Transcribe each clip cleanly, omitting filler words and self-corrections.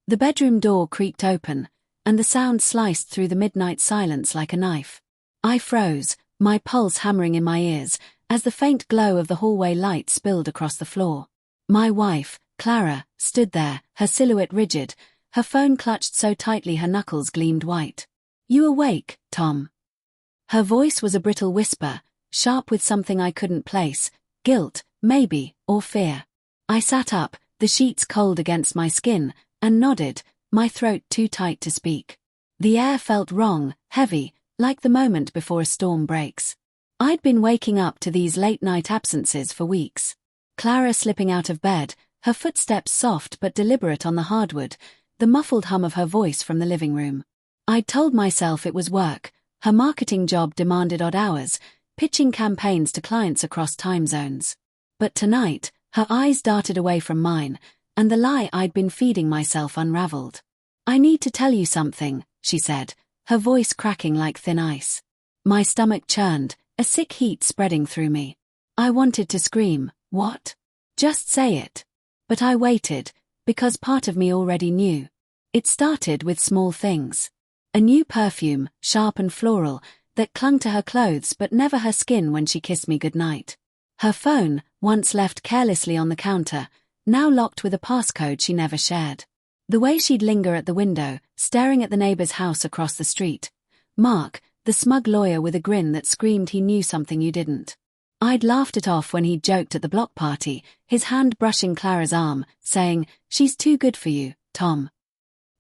The bedroom door creaked open, and the sound sliced through the midnight silence like a knife. I froze, my pulse hammering in my ears, as the faint glow of the hallway light spilled across the floor. My wife, Clara, stood there, her silhouette rigid, her phone clutched so tightly her knuckles gleamed white. "You awake, Tom?" Her voice was a brittle whisper, sharp with something I couldn't place, guilt, maybe, or fear. I sat up, the sheets cold against my skin, and nodded, my throat too tight to speak. The air felt wrong, heavy, like the moment before a storm breaks. I'd been waking up to these late-night absences for weeks. Clara slipping out of bed, her footsteps soft but deliberate on the hardwood, the muffled hum of her voice from the living room. I'd told myself it was work, her marketing job demanded odd hours, pitching campaigns to clients across time zones. But tonight, her eyes darted away from mine, and the lie I'd been feeding myself unraveled. "I need to tell you something," she said, her voice cracking like thin ice. My stomach churned, a sick heat spreading through me. I wanted to scream, "What? Just say it." But I waited, because part of me already knew. It started with small things. A new perfume, sharp and floral, that clung to her clothes but never her skin when she kissed me goodnight. Her phone, once left carelessly on the counter, now locked with a passcode she never shared. The way she'd linger at the window, staring at the neighbor's house across the street. Mark, the smug lawyer with a grin that screamed he knew something you didn't. I'd laughed it off when he'd joked at the block party, his hand brushing Clara's arm, saying, "She's too good for you, Tom."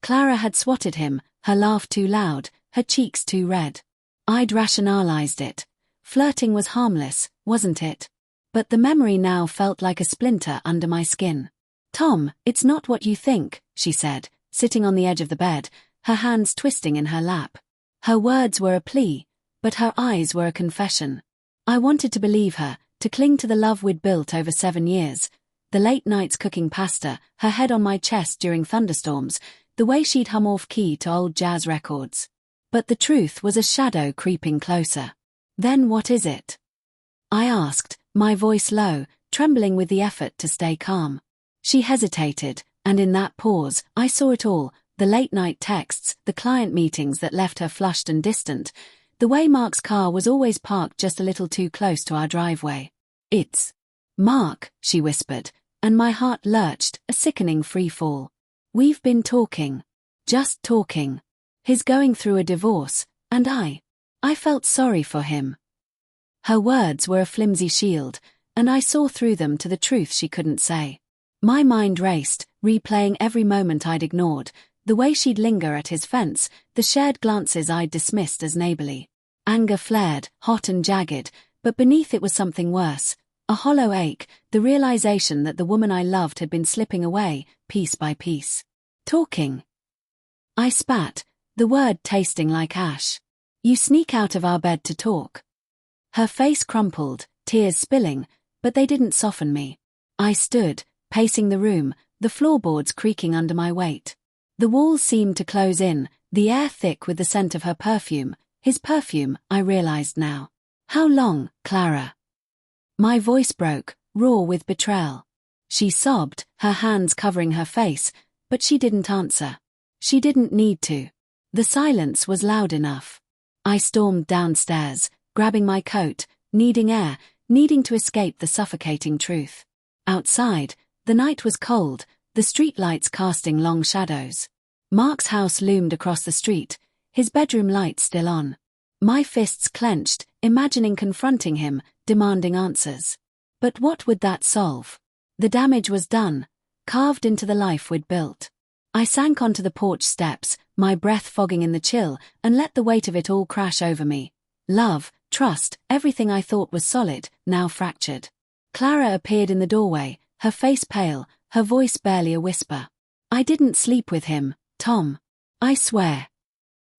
Clara had swatted him, her laugh too loud, her cheeks too red. I'd rationalized it. Flirting was harmless, wasn't it? But the memory now felt like a splinter under my skin. "Tom, it's not what you think," she said, sitting on the edge of the bed, her hands twisting in her lap. Her words were a plea, but her eyes were a confession. I wanted to believe her, to cling to the love we'd built over 7 years. The late nights cooking pasta, her head on my chest during thunderstorms, the way she'd hum off-key to old jazz records. But the truth was a shadow creeping closer. "Then what is it?" I asked, my voice low, trembling with the effort to stay calm. She hesitated, and in that pause, I saw it all, the late-night texts, the client meetings that left her flushed and distant, the way Mark's car was always parked just a little too close to our driveway. "It's Mark," she whispered, and my heart lurched, a sickening free fall. "We've been talking. Just talking. He's going through a divorce, and I felt sorry for him." Her words were a flimsy shield, and I saw through them to the truth she couldn't say. My mind raced, replaying every moment I'd ignored, the way she'd linger at his fence, the shared glances I'd dismissed as neighborly. Anger flared, hot and jagged, but beneath it was something worse, a hollow ache, the realization that the woman I loved had been slipping away, piece by piece. "Talking." I spat, the word tasting like ash. "You sneak out of our bed to talk." Her face crumpled, tears spilling, but they didn't soften me. I stood, pacing the room, the floorboards creaking under my weight. The walls seemed to close in, the air thick with the scent of her perfume, his perfume, I realized now. "How long, Clara?" My voice broke, raw with betrayal. She sobbed, her hands covering her face, but she didn't answer. She didn't need to. The silence was loud enough. I stormed downstairs, grabbing my coat, needing air, needing to escape the suffocating truth. Outside, the night was cold, the streetlights casting long shadows. Mark's house loomed across the street, his bedroom light still on. My fists clenched, imagining confronting him, demanding answers. But what would that solve? The damage was done, carved into the life we'd built. I sank onto the porch steps, my breath fogging in the chill, and let the weight of it all crash over me. Love, trust, everything I thought was solid, now fractured. Clara appeared in the doorway, her face pale, her voice barely a whisper. "I didn't sleep with him, Tom. I swear."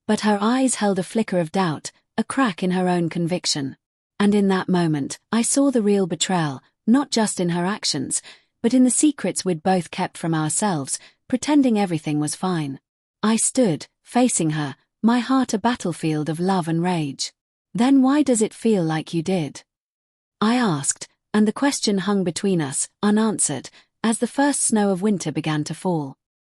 But her eyes held a flicker of doubt, a crack in her own conviction. And in that moment, I saw the real betrayal, not just in her actions, but in the secrets we'd both kept from ourselves, pretending everything was fine. I stood, facing her, my heart a battlefield of love and rage. "Then why does it feel like you did?" I asked, and the question hung between us, unanswered, as the first snow of winter began to fall.